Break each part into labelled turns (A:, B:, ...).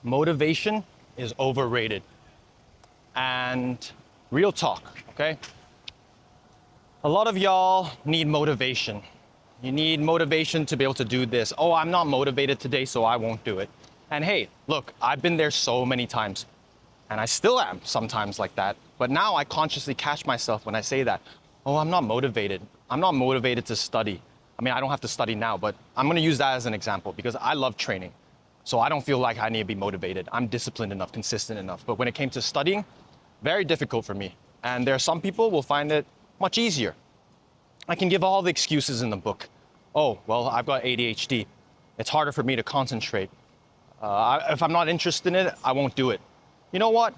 A: Motivation is overrated. And real talk, okay? A lot of y'all need motivation. You need motivation to be able to do this. Oh, I'm not motivated today, so I won't do it. And hey, look, I've been there so many times, and I still am sometimes like that. But now I consciously catch myself when I say that. Oh, I'm not motivated. I'm not motivated to study. I mean, I don't have to study now, but I'm gonna use that as an example because I love training. So I don't feel like I need to be motivated. I'm disciplined enough, consistent enough. But when it came to studying, very difficult for me. And there are some people who will find it much easier. I can give all the excuses in the book. Oh, well, I've got ADHD. It's harder for me to concentrate. If I'm not interested in it, I won't do it. You know what?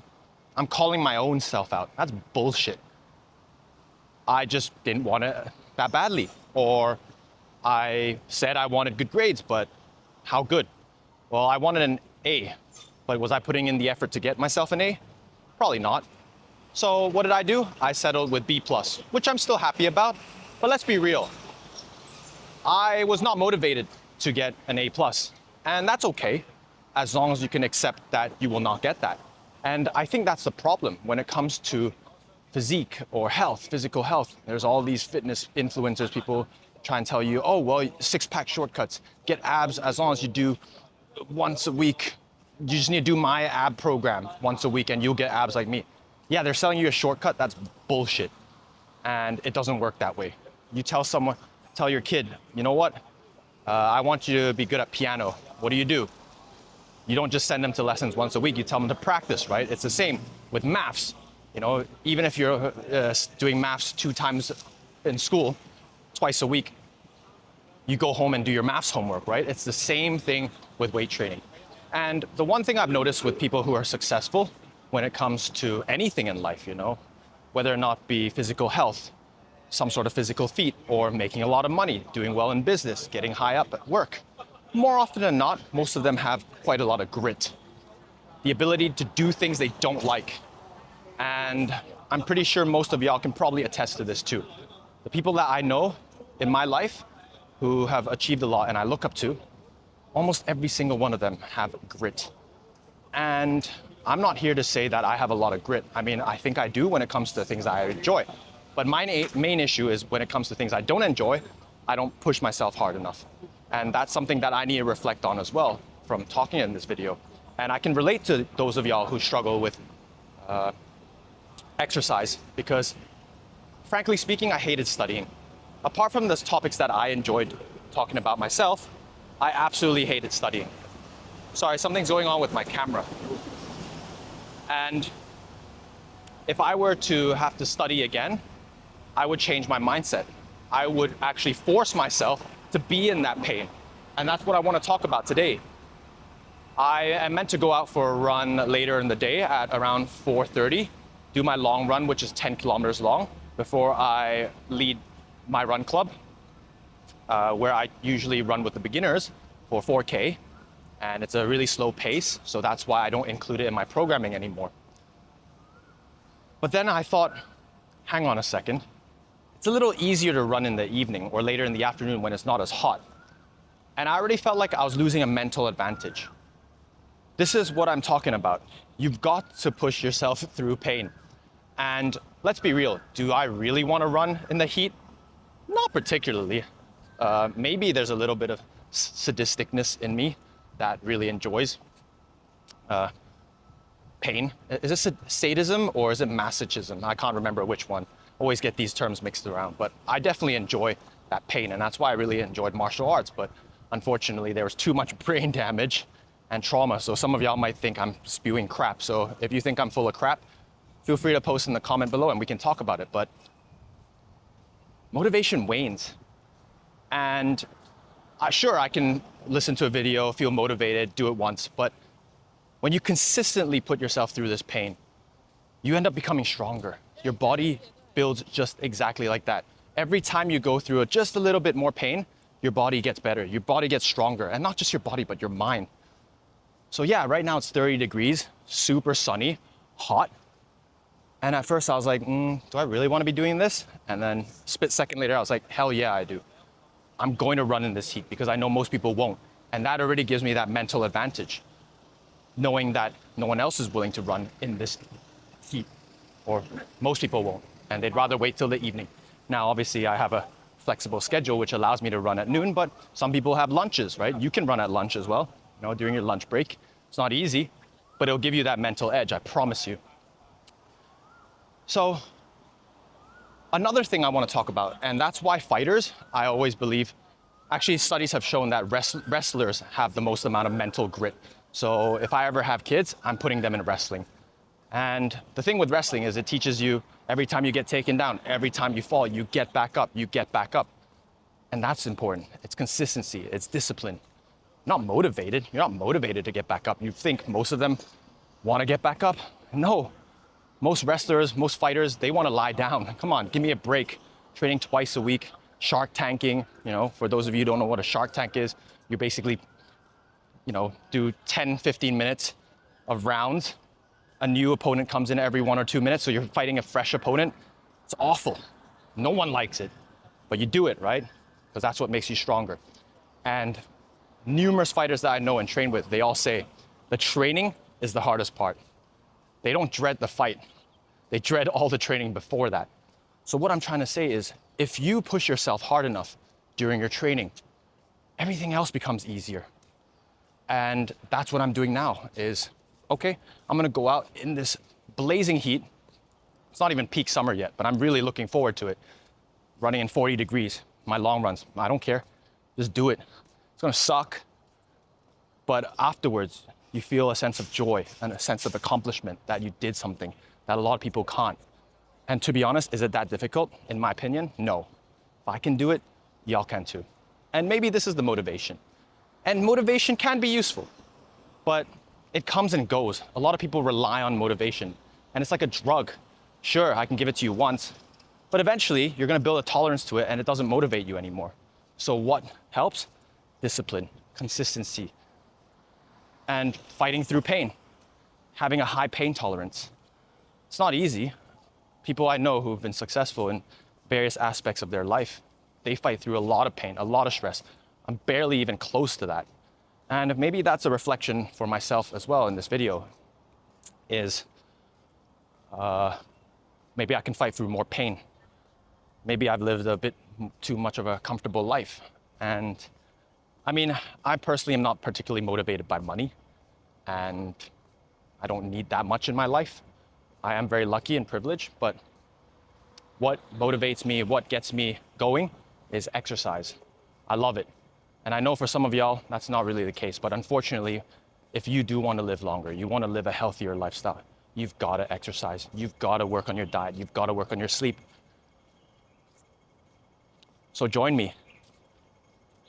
A: I'm calling my own self out. That's bullshit. I just didn't want it that badly. Or I said I wanted good grades, but how good? Well, I wanted an A, but was I putting in the effort to get myself an A? Probably not. So what did I do? I settled with B+, which I'm still happy about, but let's be real. I was not motivated to get an A+, and that's okay, as long as you can accept that you will not get that. And I think that's the problem when it comes to physique or health, physical health. There's all these fitness influencers, people try and tell you, oh, well, six-pack shortcuts, get abs as long as you do once a week. You just need to do my ab program once a week and you'll get abs like me. Yeah, they're selling you a shortcut. That's bullshit. And it doesn't work that way. You tell your kid, you know what? I want you to be good at piano. What do? You don't just send them to lessons once a week. You tell them to practice, right? It's the same with maths. You know, even if you're doing maths 2 times in school, twice a week, you go home and do your maths homework, right? It's the same thing with weight training. And the one thing I've noticed with people who are successful when it comes to anything in life, you know, whether or not be physical health, some sort of physical feat, or making a lot of money, doing well in business, getting high up at work, more often than not, most of them have quite a lot of grit. The ability to do things they don't like. And I'm pretty sure most of y'all can probably attest to this too. The people that I know in my life who have achieved a lot and I look up to, almost every single one of them have grit. And I'm not here to say that I have a lot of grit. I mean, I think I do when it comes to things I enjoy. But my main issue is when it comes to things I don't enjoy, I don't push myself hard enough. And that's something that I need to reflect on as well from talking in this video. And I can relate to those of y'all who struggle with exercise because, frankly speaking, I hated studying. Apart from the topics that I enjoyed talking about myself, I absolutely hated studying. Sorry, something's going on with my camera. And if I were to have to study again, I would change my mindset. I would actually force myself to be in that pain. And that's what I want to talk about today. I am meant to go out for a run later in the day at around 4:30, do my long run, which is 10 kilometers long, before I lead my run club, where I usually run with the beginners for 4K. And it's a really slow pace, so that's why I don't include it in my programming anymore. But then I thought, hang on a second. It's a little easier to run in the evening or later in the afternoon when it's not as hot. And I already felt like I was losing a mental advantage. This is what I'm talking about. You've got to push yourself through pain. And let's be real, do I really want to run in the heat? Not particularly. Maybe there's a little bit of sadisticness in me that really enjoys pain. Is this sadism or is it masochism? I can't remember which one. Always get these terms mixed around, but I definitely enjoy that pain, and that's why I really enjoyed martial arts. But unfortunately, there was too much brain damage and trauma, so some of y'all might think I'm spewing crap. So if you think I'm full of crap, feel free to post in the comment below and we can talk about it. But motivation wanes. And sure, I can listen to a video, feel motivated, do it once, but when you consistently put yourself through this pain, you end up becoming stronger. Your body builds just exactly like that. Every time you go through just a little bit more pain, your body gets better, your body gets stronger, and not just your body, but your mind. So yeah, right now it's 30 degrees, super sunny, hot. And at first I was like, do I really want to be doing this? And then split second later, I was like, hell yeah, I do. I'm going to run in this heat because I know most people won't. And that already gives me that mental advantage. knowing that no one else is willing to run in this heat, or most people won't, and they'd rather wait till the evening. Now, obviously, I have a flexible schedule which allows me to run at noon, but some people have lunches, right? You can run at lunch as well, during your lunch break. It's not easy, but it'll give you that mental edge, I promise you. So, another thing I want to talk about, and that's why fighters, I always believe, actually studies have shown that wrestlers have the most amount of mental grit. So if I ever have kids, I'm putting them in wrestling. And the thing with wrestling is it teaches you every time you get taken down, every time you fall, you get back up, you get back up. And that's important. It's consistency, it's discipline. You're not motivated. You're not motivated to get back up. You think most of them want to get back up? No. Most wrestlers, most fighters, they want to lie down. Come on, give me a break. Training twice a week, shark tanking. For those of you who don't know what a shark tank is, you basically, do 10, 15 minutes of rounds. A new opponent comes in every 1 or 2 minutes, so you're fighting a fresh opponent. It's awful. No one likes it, but you do it, right? Because that's what makes you stronger. And numerous fighters that I know and train with, they all say the training is the hardest part. They don't dread the fight. They dread all the training before that. So what I'm trying to say is, if you push yourself hard enough during your training, everything else becomes easier. And that's what I'm doing now is, okay, I'm gonna go out in this blazing heat. It's not even peak summer yet, but I'm really looking forward to it. Running in 40 degrees, my long runs, I don't care. Just do it. It's gonna suck, but afterwards, you feel a sense of joy and a sense of accomplishment that you did something that a lot of people can't. And to be honest, is it that difficult? In my opinion, no. If I can do it, y'all can too. And maybe this is the motivation. And motivation can be useful, but it comes and goes. A lot of people rely on motivation, and it's like a drug. Sure, I can give it to you once, but eventually you're gonna build a tolerance to it and it doesn't motivate you anymore. So what helps? Discipline, consistency, and fighting through pain, having a high pain tolerance. It's not easy. People I know who've been successful in various aspects of their life, they fight through a lot of pain, a lot of stress. I'm barely even close to that. And maybe that's a reflection for myself as well in this video, is maybe I can fight through more pain. Maybe I've lived a bit too much of a comfortable life. And I personally am not particularly motivated by money, and I don't need that much in my life. I am very lucky and privileged, but what motivates me, what gets me going is exercise. I love it. And I know for some of y'all, that's not really the case, but unfortunately, if you do want to live longer, you want to live a healthier lifestyle, you've got to exercise, you've got to work on your diet, you've got to work on your sleep. So join me.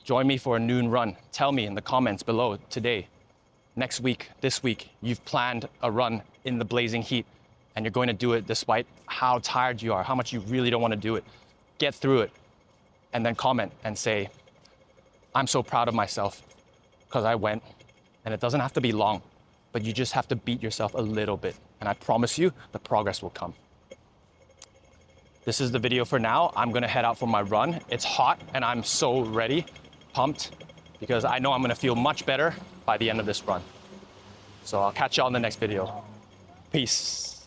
A: Join me for a noon run. Tell me in the comments below today, next week, this week, you've planned a run in the blazing heat and you're going to do it despite how tired you are, how much you really don't want to do it. Get through it, and then comment and say, I'm so proud of myself because I went. And it doesn't have to be long, but you just have to beat yourself a little bit. And I promise you, the progress will come. This is the video for now. I'm gonna head out for my run. It's hot and I'm so ready, pumped, because I know I'm gonna feel much better by the end of this run. So I'll catch y'all in the next video. Peace.